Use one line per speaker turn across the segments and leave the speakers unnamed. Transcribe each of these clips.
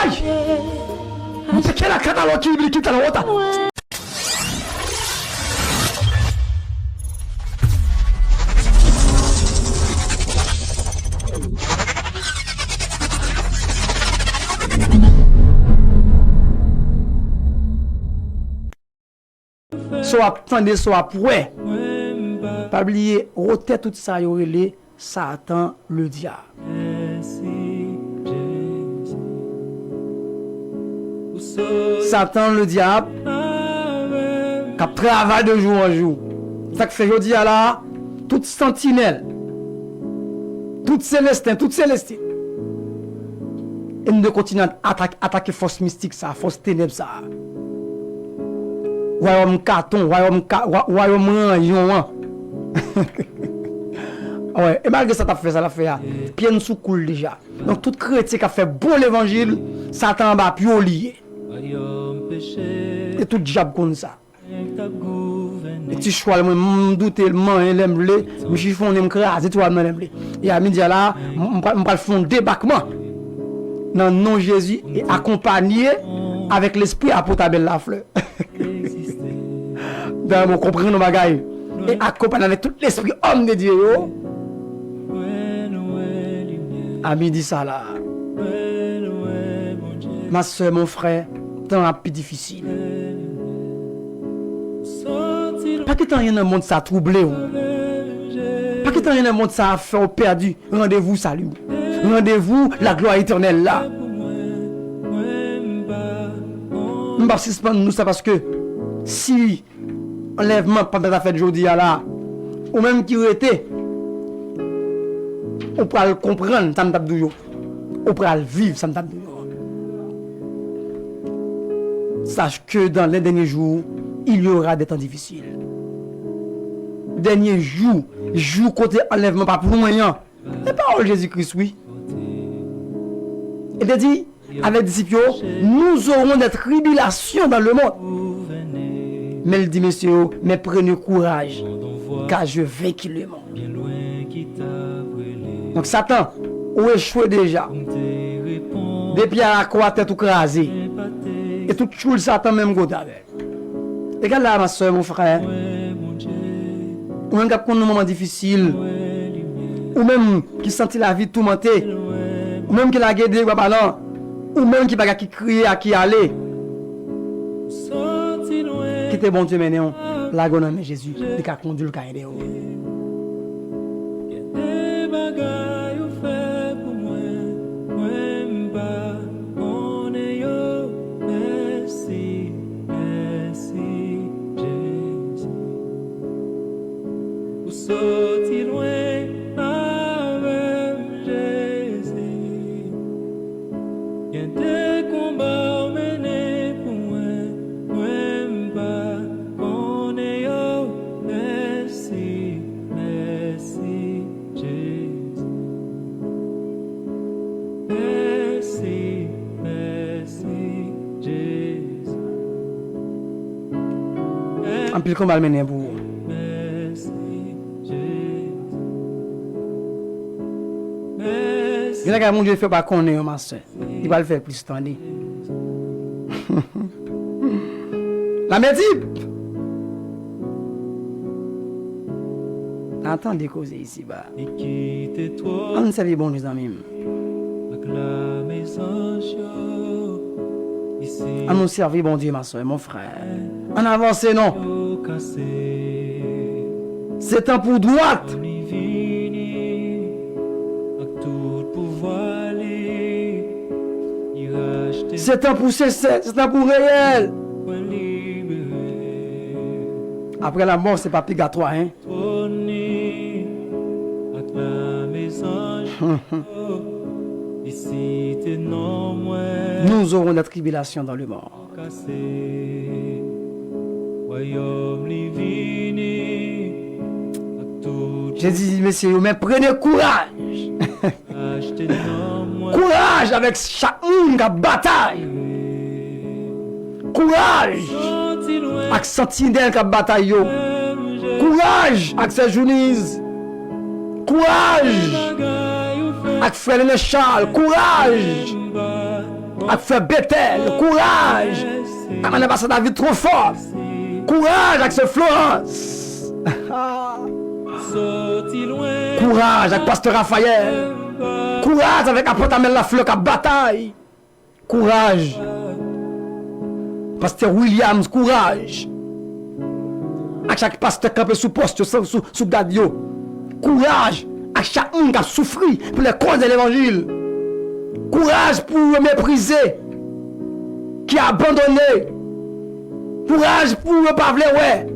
Aïe! C'est quelle catalogue qui t'a l'autre? Soit attendez, soit prêt. Pas oublier, roter tout ça, y aurait Satan le diable. Satan le diable, qui travaille de jour en jour. Ça que fait aujourd'hui là, toute sentinelle, toute célestine, et nous continuons à attaquer force mystique, ça, force ténèbres, ça. Royaume carton, royaume rangion. Ouais, et malgré ça, t'as fait ça, l'a fait. Puis nous sous coule déjà. Donc tout chrétien qui a fait bon l'évangile, Satan va plus lié. Et tout diable comme ça. Et tu choisis, je doute, je l'aime, je suis fondé, je crase, toi, je l'aime. Et à midi là, je vais faire un débarquement dans le nom de Jésus et accompagné avec l'esprit à Potabelle la fleur. Dans mon comprendre nos bagailles. Et accompagné avec tout l'esprit homme de Dieu. À midi ça là. Ma soeur, mon frère, temps un peu difficile. Pas que tant rien dans le monde ça a troublé. Pas que tant rien dans le monde ça a fait perdu. Rendez-vous salut. Rendez-vous la gloire éternelle là. Je ne vais pas suspendre nous ça parce que si enlèvement pendant la fête aujourd'hui là, ou même qui était, on pourra le comprendre, ça me tape toujours. On pourra le vivre, ça me tape toujours. Sache que dans les derniers jours, il y aura des temps difficiles. Dernier jour côté enlèvement, pas pour moyen. Les paroles de Jésus-Christ, oui. Il a dit, avec les disciples, nous aurons des tribulations dans le monde. Mais il dit, messieurs, mais prenez courage, car je vaincu le monde. Donc Satan, ou échoué déjà. Depuis à quoi tête tout crasé. Et tout choule Satan même côté avec. Regarde là, ma soeur, mon frère. Ou même qui a un moment difficile. Ou même qui sentit la vie tourmentée. Ou même qui l'a guédé, ou même qui va qui crier à qui aller. Quittez bon Dieu maintenant. La gonne de Jésus. Il a conduit le cahier.
Sorti loin avec Jésus. Il y a des combats menés pour moi, pas qu'on est au merci, merci Jésus. Merci, merci Jésus.
En plus, combat mené pour vous. Il y a mon Dieu fait pas connaître ma soeur. Il va le faire plus tard. La médite. Attendez causer ici bas. On savait bon les amis. On nous servir bon Dieu ma soeur, mon frère. On avance non. C'est temps pour droite. C'est temps pour cesser, c'est temps pour réel. Après la mort, c'est pas purgatoire, hein. Nous aurons des tribulations dans le monde. J'ai dit, messieurs, mais prenez courage. Courage avec chaque monde qui bataille. Courage avec sentinelle qui bataille. Courage avec ses journées. Courage avec frère Charles. Courage à faire Bethel, courage, à mener passer David trop fort, courage avec ce Florence, courage avec Pasteur Raphaël, courage avec apôtre Amel Lafleur qui bataille, courage, Pasteur Williams, courage, à chaque pasteur campé sous poste, sous dadio, courage, à chaque monde qui a souffert pour les causes de l'évangile. Courage pour mépriser, qui a abandonné. Courage pour ne pas vouloir, ouais.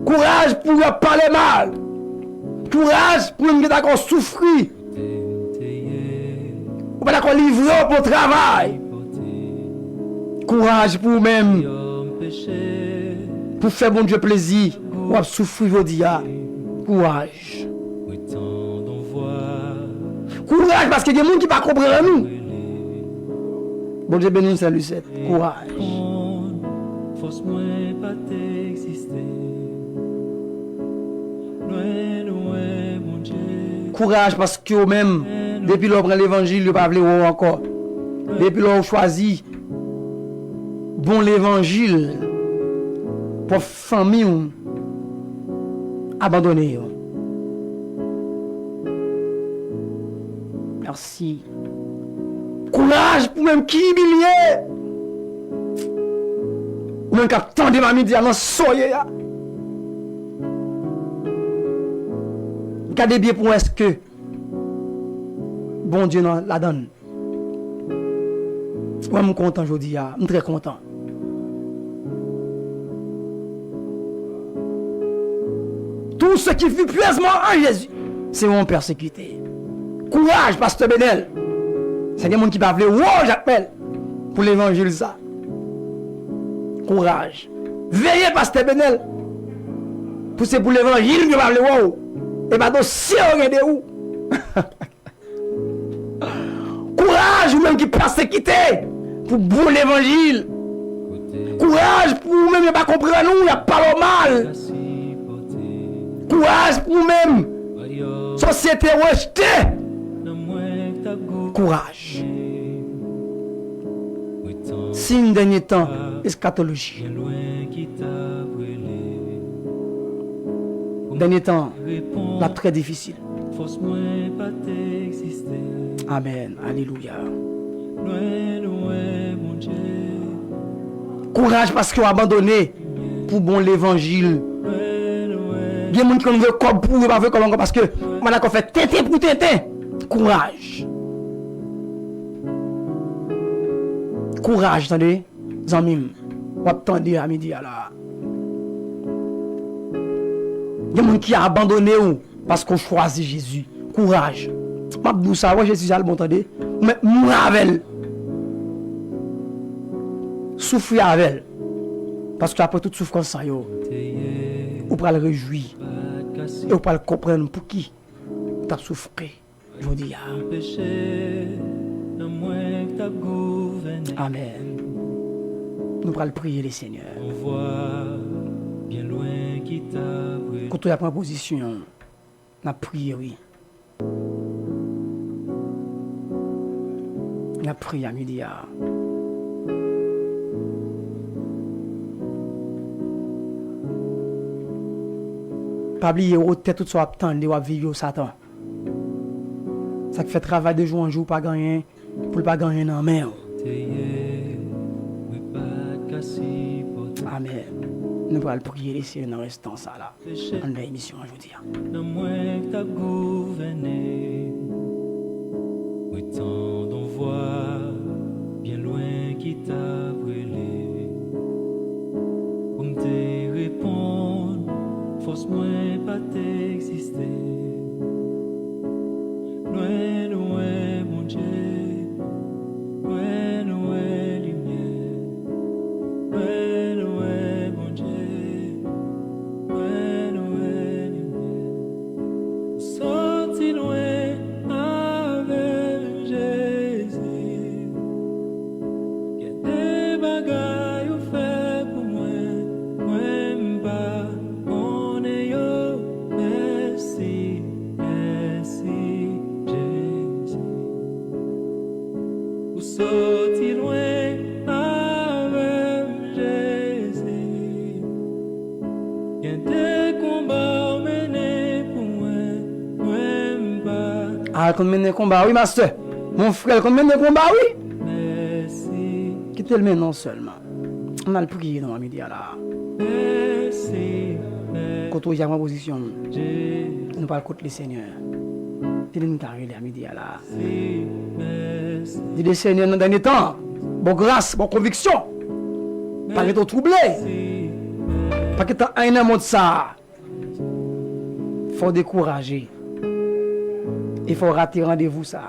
Courage pour ne parler mal. Courage pour ne pas souffrir. Pour ne pas livrer pour le travail. Courage pour même. Pour faire bon Dieu plaisir. Ou souffrir vos dia. Courage. Courage parce qu'il y a des gens qui ne comprennent pas nous. Bon Dieu béni, salut, c'est courage.
Force moi pas t'exister. Loin, mon Dieu.
Courage parce que même depuis l'on prend l'évangile, il pas voulu encore. Depuis l'on choisit bon l'évangile pour famille abandonner. Merci. Courage pour même qui humilié. Ou même qui attendait ma midi à l'en soyer. Gardez bien pour est-ce que bon Dieu la donne. Moi, je suis content aujourd'hui. Je suis très content. Tout ce qui fut pieusement en Jésus, c'est mon persécuté. Courage, Pasteur Benel. C'est des gens qui parlent, wow, j'appelle pour l'évangile ça. Courage. Veillez, Pasteur Benel. C'est pour l'évangile que parle, wow. Et pas si on est où. Courage, ou même qui persécuté pour bon l'évangile. Courage pour vous même ne pas comprendre nous, il n'y a pas le mal. Courage pour vous-même. Société rejetée. Courage. Signe dernier temps, eschatologie. Dernier temps, la très difficile. Amen. Alléluia. Courage parce qu'on a abandonné pour bon l'évangile. Il y a des gens qui veulent comme pour eux, pas veut comme parce que on a fait tété pour tété. Courage. Courage, attendez, Zamim. On attendez à midi là. Il y a des gens qui ont abandonné parce qu'on choisit Jésus. Courage. Je dis ça, moi Jésus, j'ai le bon attendez. Mais moi avec. Souffrir avec elle. Parce qu'après toute souffrance, on peut le réjouir. Et on peut le comprendre pour qui tu as souffert. Je vous dis. Amen. Nous allons prier le Seigneur. Quand tu as pris position, on a prié, oui. On a prié à midi. Pas oublier au tête tout soit attendre ou vivre au Satan. Ça fait travail de jour en jour pas gagner pour pas gagner dans main. Amen. Nous allons prier les cieux dans restant ça là. En l'émission aujourd'hui.
Oui, tant d'envoi bien loin qui t'a brûlé. Pour me te répondre, force-moi pas t'exister. Loin, loin, mon Dieu. Loin, loin, lumière. Loin, loin, mon Dieu. Loin, loin, lumière. Sorti loin. Sorti loin.
frère, qu'on mène le combat, oui, ma soeur. Mon frère, qu'on mène le combat, oui.
merci,
Quittez le maintenant seulement. On a le prier dans la midi là.
merci,
Quand on y a ma position,
Dieu,
nous parlons contre le Seigneur. Il nous carré à midi là.
merci,
Dis le Seigneur dans le dernier temps. Bon grâce, bon conviction. Pas que tu troublé. Pas que tu as un monde ça. Faut décourager. Il faut rater rendez-vous ça.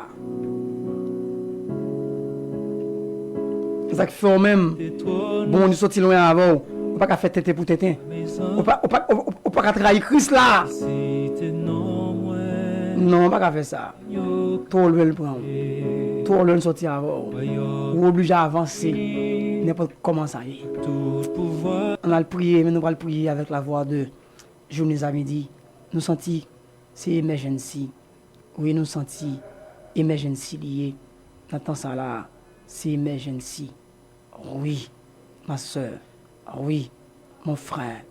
C'est ça qui fait même. Bon, on est sorti loin avant. On ne peut pas faire tête pour tête. On ne peut pas trahir Christ là. Non, on ne peut pas faire ça. Tout le monde prend. Tout le monde sortir avant. Ou obligé à avancer. N'importe comment ça y est. On a le prier, mais nous allons le prier avec la voix de journée à midi. Nous sentis, c'est emergency. Oui, nous sentis emergency lié. Dans ça là, c'est emergency. Oui, ma soeur. Oui, mon frère.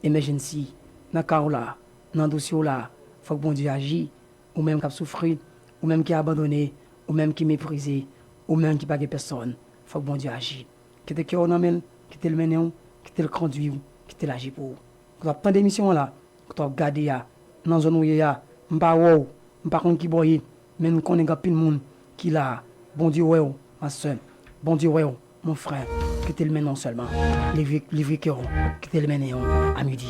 Emergency. Dans le cas là, dans le dossier là, il faut que bon Dieu agisse. Ou même qui a souffert, ou même qui a abandonné, ou même qui méprisé, ou même qui n'a pas de personne. Il faut que bon Dieu agisse. Qui te cœur en amène, qui te le mène, qui te le conduit, qui te l'agit pour. Quand tu as pas d'émission là, quand tu as regardé dans la zone où il y a, je ne sais pas qui boye, mais nous connaissons plus de monde qui là. Bon Dieu, ouais, ma soeur. Bon Dieu, ouais, mon frère. Qui te le mène non seulement. Les vieux cœurs, qui te le mène à midi.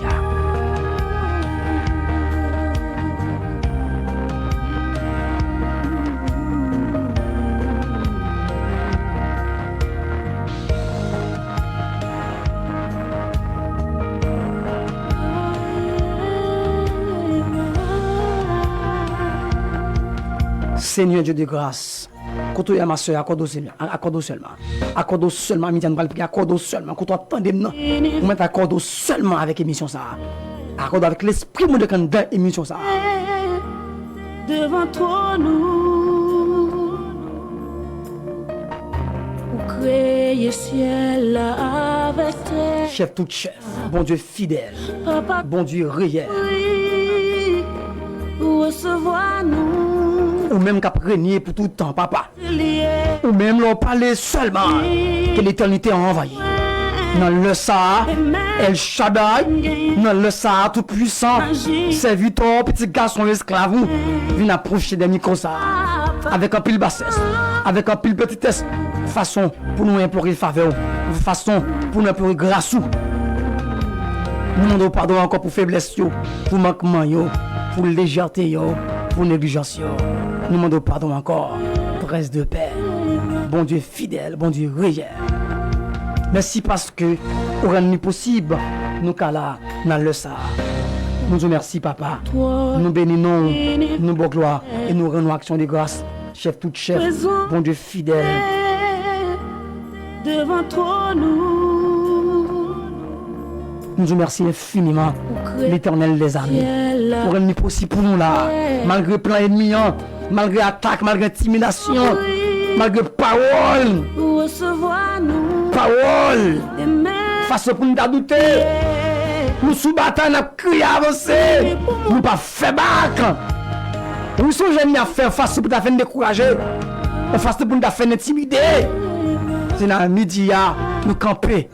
Seigneur Dieu de grâce, quand tu es ma soeur, accorde seulement. Accorde seulement, midi, nous allons prier, accorde seulement. Quand tu attends, nous mettons accorde seulement avec l'émission ça. Accorde avec l'esprit de candidat émission ça.
Devant toi, nous, pour créer ciel avec terre.
Chef tout chef, bon Dieu fidèle,
Papa,
bon Dieu réel.
oui, recevoir nous.
Ou même qu'à régner pour tout le temps, papa.
Lié,
Ou même l'on parler seulement que l'éternité a envahi. Dans le Sahara, El Shaddai, dans le Sahara tout puissant, serviteur, petit garçon esclave, vient approcher des micros ça, avec un pile bassesse, avec un pile petitesse, façon pour nous implorer faveur, façon pour nous implorer grâce. Nous demandons pardon encore pour faiblesse, pour manquement, pour légèreté, pour négligence. Nous demandons pardon encore, presse de paix. Bon Dieu fidèle, bon Dieu réel. Merci parce que, au rendu possible, nous là, dans le Sahara. Nous vous remercions, papa.
toi,
Nous bénissons, nous bonne gloire et nous rendons action de grâce. Chef tout chef, bon Dieu fidèle.
devant toi, nous,
Nous vous remercions infiniment, l'éternel des armées.
ciel
Au rendu possible pour nous là, malgré plein ennemi, malgré attaque, malgré intimidation, malgré parole,
recevoir nous.
parole,
Amen.
face pour nous douter. Nous sous bataille, nous crié avancer. Nous pas fait bac. Nous sommes jeunes à faire face pour nous faire décourager. Face pour nous faire intimider. C'est dans le midi, nous camper.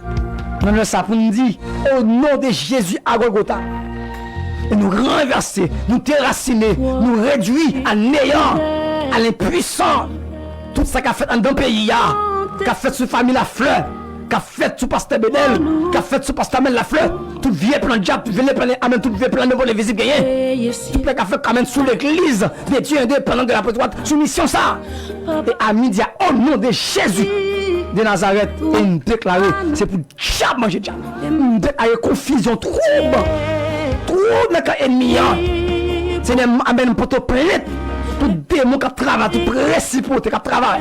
Nous le savons pour nous dire au nom de Jésus à Golgotha. Et nous renverser, nous déraciner, nous réduire à néant, à l'impuissant. Tout ça qu'a fait dans le pays, qu'a fait sur famille la fleur, qu'a fait sur pasteur Bédel, qu'a fait sur pasteur Mel la fleur, tout vieux plan de diable, tout vieux plan de amen, tout vieux plan de voler visible gagné.
Créer
Tout le qu'a fait quand même sous l'église de Dieu indépendant de la droite, soumission ça. Et à midi, au nom de Jésus de Nazareth, et nous déclarer, c'est pour diable manger diable. Nous déclarer confusion, trouble dans l'ennemi. Seigneur, amen, pour te plaindre. Tout démon qui travaille, tout précipité qui travaille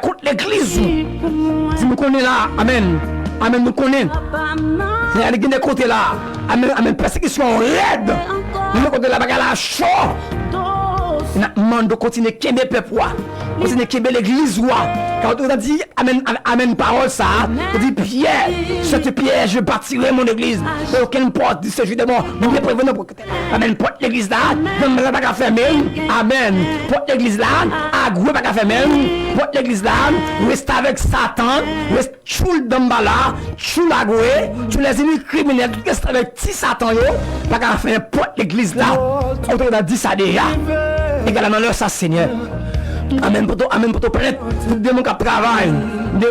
contre l'église. Si nous connaissons là, amen. Amen, nous connaissons. Seigneur, il y a des côtés là. Amen, amen, persécution raide. Nous côté là, bagarre chaud. Nous demandons de continuer à quémer le peuple, continuer à quémer l'église. Quand on a dit amen parole ça, on dit Pierre, cette pierre je bâtirai mon église. Aucune porte de ce jeu de mort. Nous ne prévenons pas. Amen porte l'église là, non mais pas fermer. Amen. Porte l'église là, à gros pas fermer. Porte l'église là, reste avec Satan, reste choule d'ambala, choule à goué, tous les ennemis criminels, tout reste avec petit Satan yo, pas faire porte l'église là. On a dit ça déjà. Également leur ça Seigneur. Amen pour toi planète. De mon cap travail.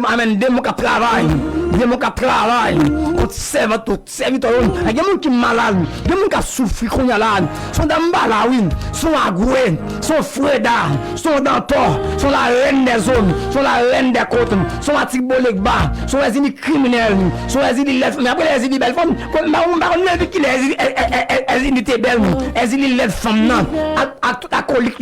Amen, de mon cap travail. De mon cap travail. On serve tout, serviteur. Il y a des gens qui sont malades. Il y a des gens qui souffrent qu'on y a là. Sont dans Mbala, oui. Sont agoués. Sont Freda. Sont Dantor. Sont la reine des zones. Sont la reine des côtes. Sont la Tibolegba. Sont les ennemis criminels. Sont les ennemis lèvres. Mais après les ennemis belles femmes. On ne dit qu'il est les ennemis belles. Les ennemis lèvres femmes. À toute la colique.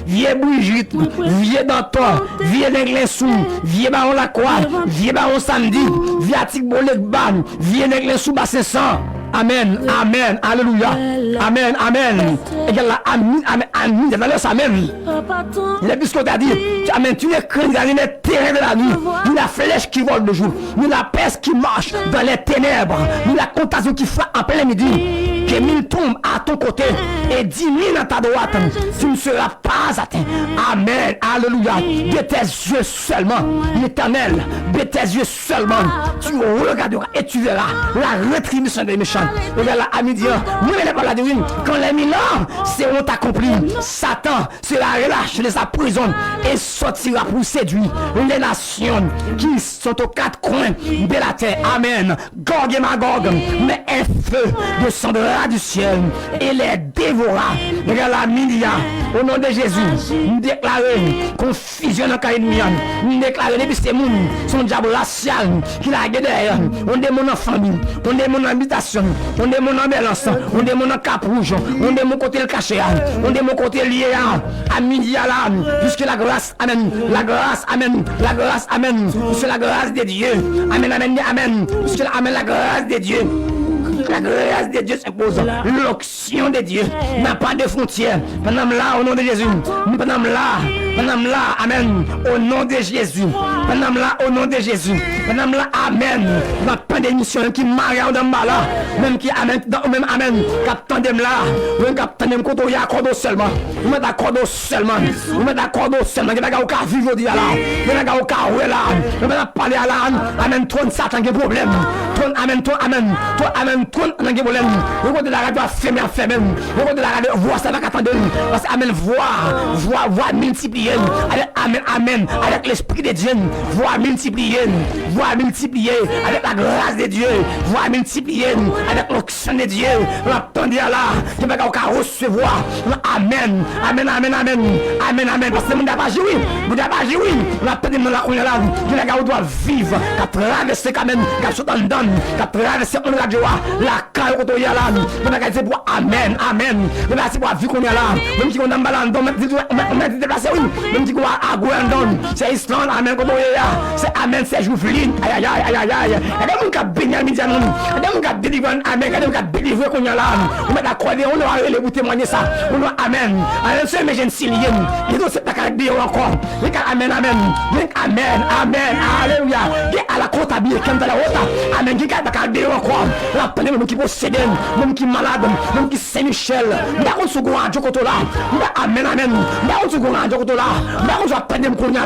Vieux Brigitte. Vieux Dantor. Vieux Néglensou. Vieux Baron Lacroix. Vieux Baron Samedi. Vieux Tibolegba. Vieux Néglensou Bassin sang. Amen, amen, alléluia, amen, amen. Et là, amen, amen, amen, amen. Il a dit ce qu'on t'a dit. Amen, tu es craint dans les terrains de la nuit, ni la flèche qui vole le jour, ni la peste qui marche dans les ténèbres, ni la contagion qui frappe en plein midi. Que 1000 tombent à ton côté et 10 000 à ta droite, tu ne seras pas atteint. Amen, alléluia. De tes yeux seulement, l'Éternel, de tes yeux seulement, tu regarderas et tu verras la rétribution des méchants. Regarde là, à midi, nous ne pas la dire, quand les 1000 ans seront accomplis, Satan sera relâché de sa prison et sortira pour séduire les nations qui sont aux quatre coins de la terre. Amen. Gog et Magog, mais un feu descendra du ciel et les dévora. Regarde la Milia, au nom de Jésus, nous déclarons confusion dans le cas de Mian. Nous déclarons depuis ces mondes, son diable racial qui l'a guidé derrière. On démon en famille, on démon en habitation, on démon en balance, on démon en cap rouge, on démon côté le cachet, on démon côté lié à Milia là, puisque la grâce, amen, la grâce, amen, la grâce, amen, puisque la grâce de Dieu, amen, amen, amen, puisque amen, la grâce de Dieu. La grâce de Dieu s'impose. L'onction de Dieu n'a pas de frontières. Pendant là, au nom de Jésus. Pendant là, amen. Au nom de Jésus. Pendant là, au nom de Jésus. Pendant là, amen. La pandémie qui marre dans ma là. Même qui amen. Même amen. Captain de là. Même captain de côté, il y a accord seulement. Vous mettez accord seulement. Vous mettez accord seulement. Vous mettez accord vivre là. Vous mettez accord là. Vous mettez parler à là. Amen. Trône Satan qui problème. Trône, amen. Toi, amen. Toi, amen. Trône, amen. Qui problème. Vous côté de la radio, fermé. Vous côté de la radio, voix, ça va qu'attendre. Parce que amen. Voix multipliée. Avec amen, amen. Avec l'esprit de Dieu. Voix multipliée. Voix multipliée. Avec la grâce de Dieu. Voix multipliée. Avec l'onction de Dieu. L'attendez là. Qui va recevoir. Amen. Amen, amen, amen. Amen, amen. Parce que vous n'avez pas joué. Vous n'avez pas joué. L'attendez dans la cour là. Vous doit vivre. Qui a traversé quand même. Qui a sauté en dedans. Qui a traversé en radio. La caille qu'on y a là. Vous n'avez pas pour amen, amen. Vous n'avez pas vu qu'on y a là. Même si on a un ballon. On a déplacé. Même si on a un Gwendon. C'est Island. Amen. C'est amen. C'est Jouveline. Aïe, aïe, aïe, aïe, aïe. Et des gens qui ont béni à midi. Et des gens qui ont délivré. Amen. Et des gens qui ont délivré qu'on y a là. On met la croix. On doit aller vous témoigner ça. On doit amen. Amen. C'est mes jeunes Syriens. Ils doivent se dire encore. Amen, amen. Amen, amen. Alléluia. À la côte habillée. Comme dans la haute. Amen. Qui a dire encore. La peine, même qui possède. Même qui est malade. Même qui Saint-Michel. D'accord, ce qu'on a dit qu'on là. Amen, amen. D'accord, ce qu'on a dit qu'on là. D'accord, ce qu'on a dit qu'on là.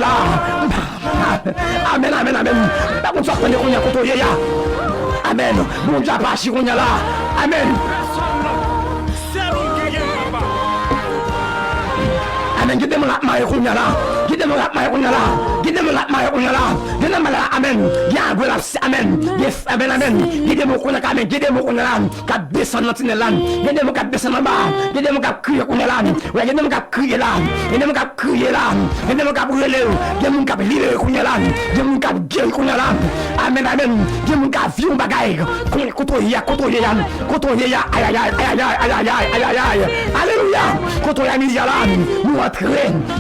Amen, amen, amen. D'accord, ce qu'on a dit qu'on là. Amen. Bon Dieu, pas si qu'on là. Amen. Amen. Qui demande la maille qu'on là. Qui demande la maille qu'on là. Qui demande la maille qu'on là. Qui demande la amen. Qui a un gros amen. Amen, amen. Qui demande qu'on a amen. Qui demande qu'on a là. Qui descend dans le là. Qui demande qu'on descend en bas. Qui demande qu'on crie qu'on est là. Ouais, qui demande qu'on crie là. Qui demande qu'on crie là. Qui demande qu'on brûle. Qui demande qu'on libère qu'on est là. Qui demande qu'on guérit qu'on est là. Amen, amen. Qui demande qu'on vit un bagaille. Côtoyer, aïe, aïe, aïe, aïe, aïe, aïe, aïe, aïe. Alléluia. Côtoyer midi là. Nous entrer.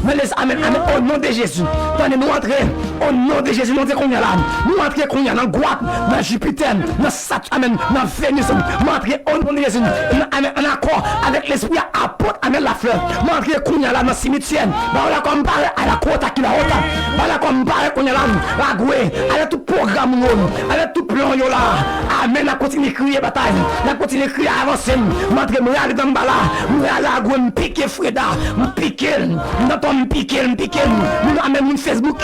Mais les amen, amen. Au nom de Jésus, tenez-nous entrer Au nom de Jésus, nous qu'on y a là. Nous entrons qu'on y a dans Guap, dans Jupiter, dans Saturne, amen, dans Vénus. Nous entrons au nom de Jésus. En accord avec l'esprit apôtre, amen, la fleur. Nous entrons qu'on y a là dans le cimetière. On a comparé à la côte à qui la haute. On a comparé qu'on y a là, la gouée, avec tout programme, avec tout plan là. Amen, on continue de crier bataille. On continue de crier avancer. Nous entrons dans le bala. Nous allons à la gouée, piquer Freda, piquer, nous entendons piquer. Nous amène Facebook,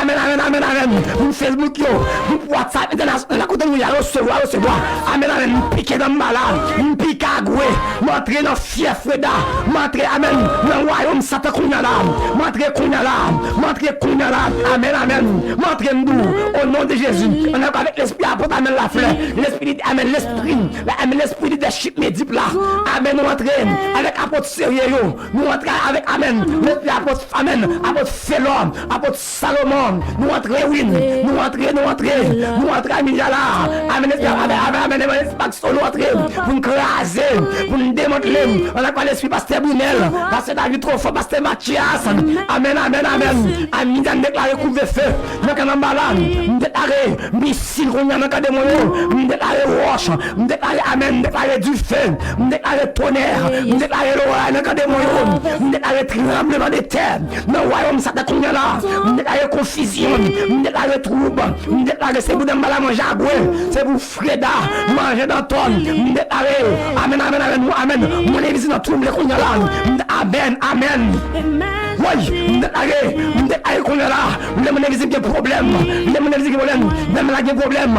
amen, nous Facebook, nous WhatsApp, la côté nous y a recevoir. Amen, nous piquer dans le malade, nous piquer à goué, montrer dans fier Freda, montrer, amen, dans le royaume Satan qu'on y a là, montrer qu'on y a là, amen, montrer nous, au nom de Jésus, on est avec l'esprit apôtre, amen, la fleur, l'esprit, amen, l'esprit leadership médic là, amen, nous montrer avec apôtre sérieux, nous montrer avec, amen, l'esprit apôtre, amen, apôtre Phélon, apôtre Salomon, nous montrer, oui, nous montrer, Amidia là, amen, nous montrer, vous nous craser, vous nous démanteler, on a quoi l'esprit pasteur Brunel, pasteur David Trofo, pasteur Mathias, amen, Amidia déclaré couvre-feu, nous sommes malades, nous déclaré missile, nous sommes dans nous déclaré roche, nous déclaré amen, nous déclaré du feu, nous déclaré tonnerre, nous déclaré l'orage, nous déclaré tremblement de terre, dans le royaume Satan qu'on est là, nous déclaré confusion, nous déclaré trouble, nous déclaré c'est pour des malades manger à boire, c'est pour Freda manger dans ton, nous déclaré amen, mon église dans tout le qu'on est là, amen. Oui, nous déclaré qu'on est là, nous mon église qui a problème, nous mon église qui a problème, même là qui a problème,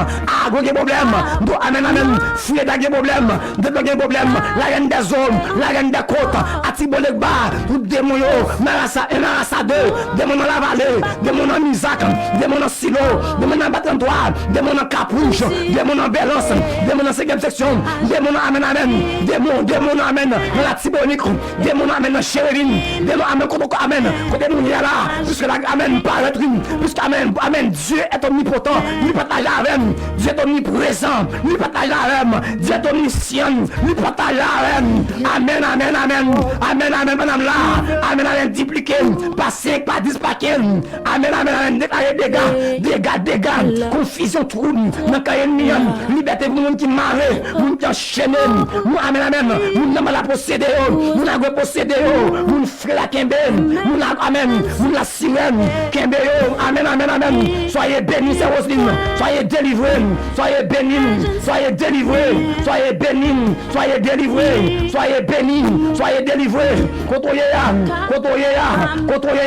Ago qui a problème, amen, Freda qui a problème, Dédo qui a problème, la reine des zones, la reine des côtes, Atibolekba, tout démon yo, Marasa 1, Marasa 2, démon dans la vallée, démon dans Misak, démon dans Silo, démon dans Batantoile, démon dans Caprouche, démon dans Belance, démon dans 5e section, démon dans amen, démon dans amen, dans la Tibonique, démon dans amen dans Chérine, démon amen, côté nous y a là, puisque la amen paraître, puisque amen, Dieu est omnipotent, lui partage avec, Dieu est omniprésent, lui partage avec, Dieu est omniscient, lui partage avec, amen, madame là, amen, dupliqué, pas 5, pas 10, pas 15, amen, déclarer dégâts, confusion, trouble, dans le liberté pour nous qui marrent, nous qui enchaînent, nous, amen, nous n'avons pas possédé, nous n'avons pas possédé, nous frère la Kembe, nous la sirène, Kembe, amen, soyez bénis, c'est Roselyne, soyez délivrés, soyez bénis, soyez délivrés, soyez bénis, soyez délivrés, soyez bénis, soyez délivrés, contrôlez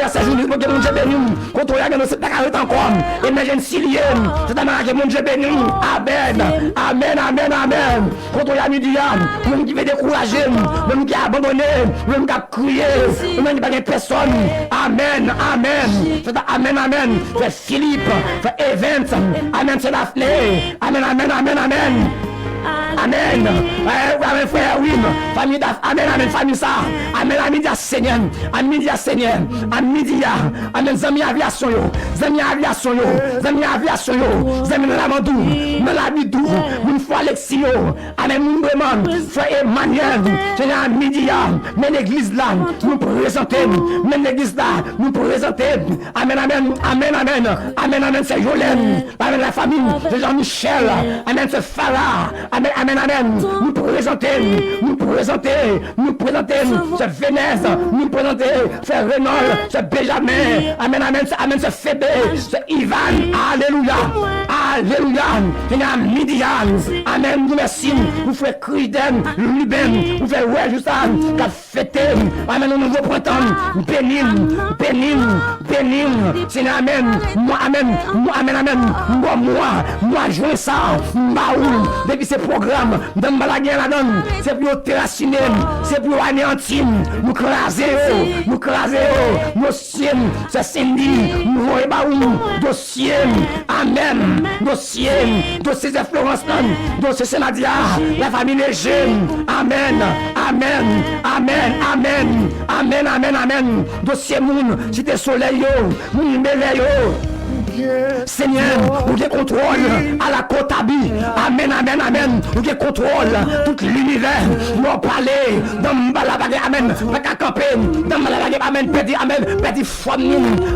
ces jours, que mon Dieu béni, contrôlez cette carrière encore, émergence liée, c'est un que mon Dieu béni, amen, contrôlez à midi, même qui veut décourager, même qui a abandonné, même qui a crié, même qui n'a pas personne, amen, amen, c'est Philippe, c'est Evans, amen, c'est Daphné, amen, amen, frère Wim, famille d'Af, amen, famille ça, amen, Amidia Seigneur, amen, zami aviation yo, zami Lamandou, dans la bidou, une fois Alexis yo, amen, mon vraiment, frère Emmanuel, Seigneur Amidia, mais l'église là, nous présenter, mais l'église là, nous présenter, amen, c'est Jolène, amen, la famille, c'est Jean-Michel, amen, c'est Farah, amen, nous présenter, c'est Vénès, nous présenter, c'est Renaud, c'est Benjamin, amen, c'est Fébé, c'est Ivan, alléluia, Seigneur Midian, amen, nous merci, nous faisons Criden, Ruben, nous faisons ouais, juste qu'à fêter, amen, au nouveau printemps, bénin, Seigneur, amen, moi, jouer ça, Maoul, depuis ces programmes, dans la guerre là-dedans, c'est pour terraciner, c'est pour anéantir, nous craser, nos siens, c'est Cindy, nous voyons Baoul, dossier, amen, dossier de Florence, dossier c'est Nadia, la famille des jeunes, amen, dossier moun, cité soleil, moun merveilleux, Seigneur, ou des contrôle à la côte Abi. Amen, amen, amen. Ou des contrôle tout l'univers. Nous parler dans Mbalabague, amen. Pas camper dans Mbalabague, amen. Pédi, amen. Pédi, foi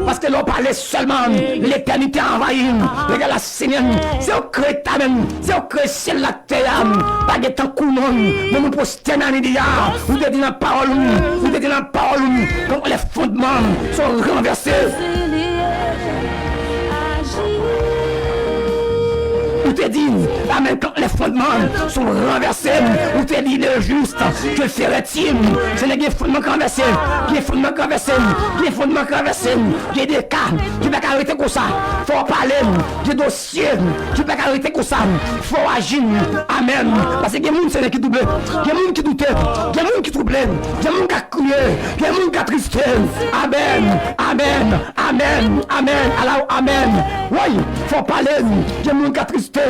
parce que nous parler seulement l'éternité envahie. Regarde la Seigneur, c'est au créé, amen. C'est au créé ciel la terre. Pas de temps counon. Nous nous postons dans les dia. Ou te dit dans la parole. Ou te dit dans la parole. Donc les fondements sont renversés. Ou te dit, amen, quand les fondements sont renversés, ou te dit le juste, que ferait-il? Ce n'est pas fondement renversé, qui est fondement renversé, qui est fondement renversé, qui est des cas, qui ne peut pas arrêter comme ça, il faut parler, des dossiers, qui ne peut pas arrêter comme ça, il faut agir, amen. Parce qu'il y a des gens qui doublent, il y a des gens qui doutent, il y a des gens qui troublent, il y a des gens qui crié, il y a des gens qui attristés, amen, amen, amen, amen, alors amen. Oui, il faut parler, il y a des gens qui attristés.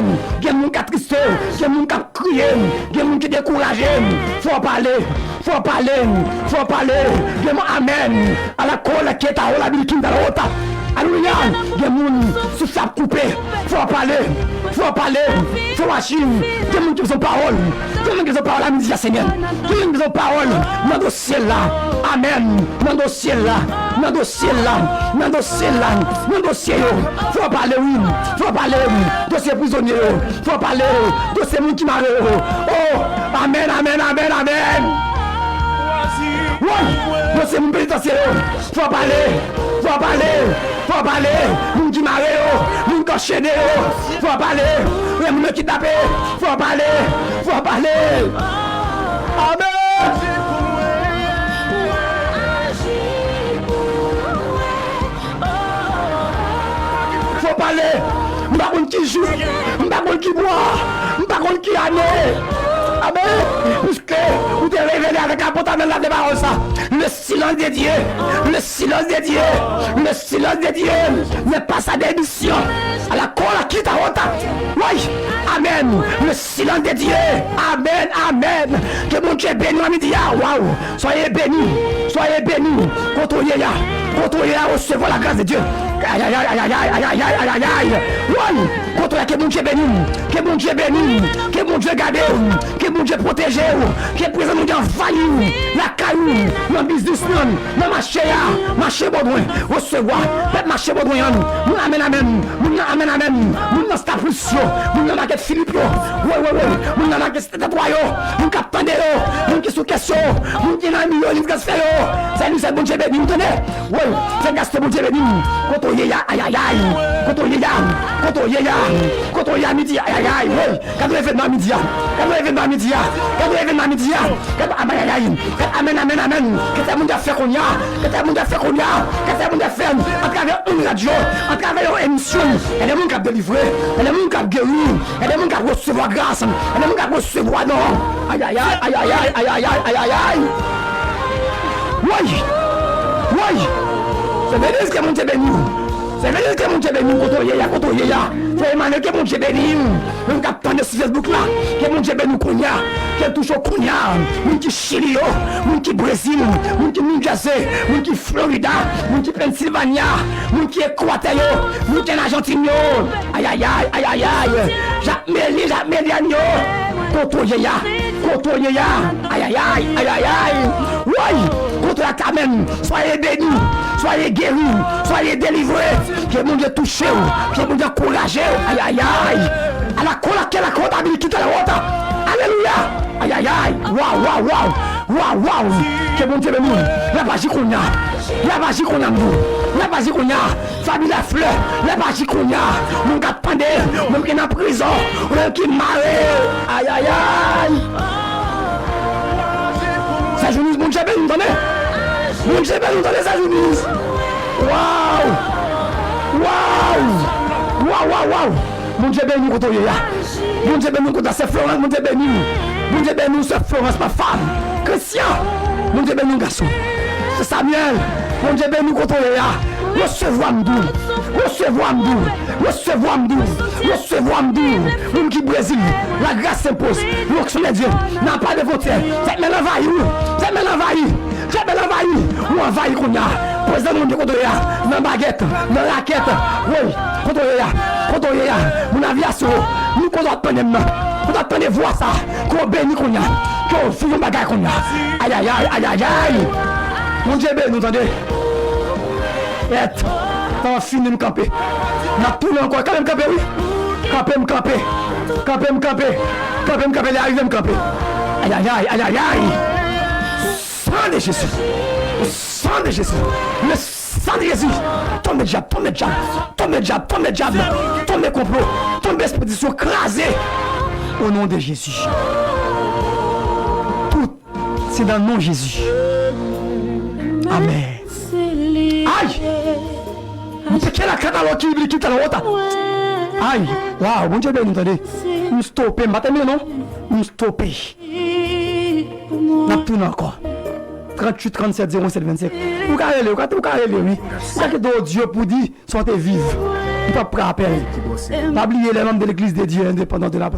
Il y a des gens qui sont tristes, il y a des gens qui crient, il y a des gens qui sont découragés. Faut parler, faut parler, faut parler. Il y a des gens, amen. À la colle qui est à la ville qui est à la haute. Alléluia. Il y a des gens qui sont coupés. Faut parler, faut parler, faut agir. Il y a des gens qui ont parole. Il y a des gens qui ont parole à midi, Seigneur. Il y a des gens qui ont parole dans le dossier là. Amen. Dans le dossier là. Dans le dossier là. Dans le dossier là. Dans le dossier. Faut parler, oui. Faut parler. Dossier prisonnier. Faut parler. Dossier moun qui marre. Oh. Amen, amen, amen, amen. Oui. Dossier moun pénitentiaire. Faut parler. Faut parler. Faut parler. Moun qui marre. Moun qui enchaîné. Faut parler. Moun qui tape. Faut parler. Faut parler. Amen. Faut parler. M'pas contre qui joue, m'pas contre qui boit, m'pas contre qui année. Amen. Puisque vous êtes révélé avec la porte de la débarrasse ça. Le silence de Dieu, le silence de Dieu, le silence de Dieu n'est pas sa démission. À la cour qui t'a honte. Oui. Amen. Le silence de Dieu. Amen. Amen. Que mon Dieu béni à midi. Waouh. Soyez bénis. Soyez bénis. Contrôlez-la. Contrôlez-la. Recevez la grâce de Dieu. Aïe aïe aïe aïe aïe aïe aïe aïe aïe. Oui. Contrôlez que mon Dieu béni. Que mon Dieu béni. Que mon Dieu garde. Que mon Dieu protège. Que présent mon Dieu envahit. La caillou. Dans business. Dans marché Baudouin. Recevoir. Faites marché Baudouin. Mon amen amen. Mon amen amen. Mon dans ta position. Mon dans la Philippe. Oui oui oui. Mon dans la question de toi. Mon capitaine de l'eau. Mon qui sous question. Mon qui n'a mis au transfert. C'est nous c'est bon Dieu béni. Vous tenez. Oui. C'est Gaston bon Dieu béni. Aïe aïe aïe aïe. Contrôlez à midi. Aïe aïe aïe. Oui. Quand événement midi. Quand événement midi. Quand événement midi. Amen aïe aïe. Amen amen amen. Que t'as mon Dieu fait qu'on y a. Que t'as mon Dieu fait qu'on y a. Que t'as mon Dieu fait à travers une radio, à travers une émission. Il y a des gens qui ont délivré. Il y a des gens qui ont guéri. Il y a des gens qui ont recevoir grâce. Il y a des gens qui ont recevoir non. Aïe aïe aïe aïe aïe aïe aïe aïe aïe aïe. Oui. Oui. C'est béni que mon Dieu béni. C'est béni que mon Dieu béni. Contrôlez là. C'est Emmanuel que mon Dieu béni. Un capitaine de Facebook là. Que mon Dieu béni Kounia. Que toujours Kounia. Mon qui Chili. Mon qui Brésil. Mon qui New Jersey. Mon qui Florida. Mon qui Pennsylvania. Mon qui Équateur. Mon qui Argentine. Aïe aïe aïe aïe aïe aïe. Jacques Mélian. Contrôlez là. Contrôlez là. Aïe aïe aïe aïe aïe aïe. Oui. Contre la Carmen. Soyez bénis. Soyez guéris. Soyez délivrés. Que mon Dieu touche. Que mon Dieu encourage. Aïe aïe aïe. À la cour laquelle la comptabilité qui est la haute. Alléluia. Aïe aïe aïe. Waouh waouh waouh. Waouh waouh. Que mon Dieu bénisse. La magie qu'on a. La magie qu'on a nous. La magie qu'on a. Famille la fleur. La magie qu'on a. Mon gars pendé. Mon qui est en prison. Mon qui est maré. Aïe aïe aïe. Ça joue mon Dieu bénisse. Mon Dieu bénisse. Ça joue. Waouh. Waouh. Waouh waouh waouh. Mon Dieu béni contre là. Mon Dieu béni contre c'est Florence, mon Dieu béni. Mon Dieu béni c'est Florence ma femme. Christian. Mon Dieu béni garçon. C'est Samuel. Mon Dieu béni contre là. Recevoir-moi. Mon qui Brésil. La grâce s'impose. L'onction de Dieu n'a pas de voter. C'est maintenant envahi. Diable envahi, ou envahi qu'on y a. Président nous contre ya, dans baguette, dans raquette. Oui, contre ya, mon aviation. Nous qu'on doit prendre maintenant. On doit prendre voir ça. Qu'on bénit qu'on y a. Qu'on fait un bagage qu'on y a. Aïe aïe aïe aïe aïe aïe. Mon Dieu béni, nous entendez. Et on finit de camper. On a tourné encore, quand même camper, oui. Camper, il arrive, me camper. Aïe aïe aïe aïe aïe aïe. Sang de Jésus. Le sang de Jésus. Le sang de Jésus. Tombe le diable, tombe le diable. Tombe le diable, tombe le diable. Tombe le complot. Tombe l'expédition crasée. Au nom de Jésus. Tout, c'est dans le nom de Jésus. Amen. Aïe. C'est quelle catalogue qui est dans l'autre? Aïe. Waouh, bon Dieu, nous entendez. Nous stopper. Maintenant, non? Nous stopper. Nous tournons encore. 38, 37, 07, 25. Vous carrez, oui. C'est que Dieu pour dire, sont vives. Vous ne pouvez pas rappeler. Pas oublier les membres de l'église de Dieu indépendant de la